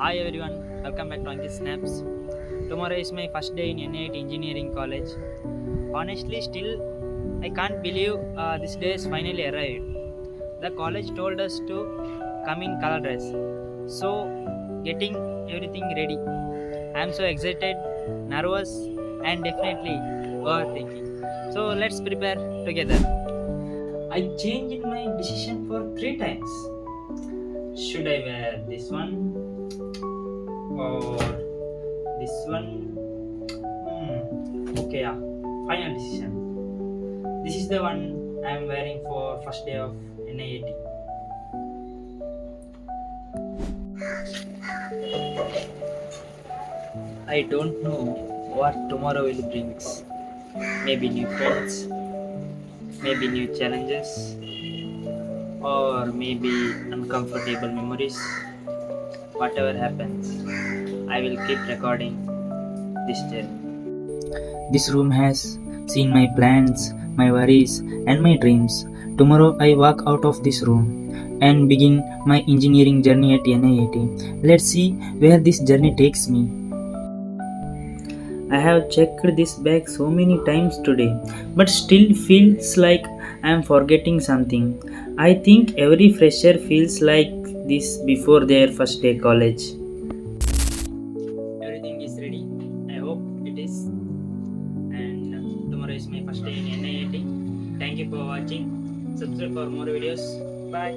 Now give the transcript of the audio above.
Hi everyone, welcome back to Ankit Snaps. Tomorrow is my first day in NIAT Engineering College. Honestly, still I can't believe this day has finally arrived. The college told us to come in color dress, so getting everything ready. I am so excited, nervous, and definitely overthinking. So let's prepare together. I changed my decision for 3 times. Should I wear this one or this one? Okay, yeah. Final decision. This is the one I am wearing for first day of NIAT. I don't know what tomorrow will bring. Maybe new friends, maybe new challenges, or maybe uncomfortable memories. Whatever happens, I will keep recording this journey. This room has seen my plans, my worries, and my dreams. Tomorrow I walk out of this room and begin my engineering journey at NIAT. Let's see where this journey takes me. I have checked this bag so many times today, but still feels like I am forgetting something. I think every fresher feels like this before their first day college. Everything is ready. I hope it is. And tomorrow is my first day in NIAT. Thank you for watching. Subscribe for more videos. Bye.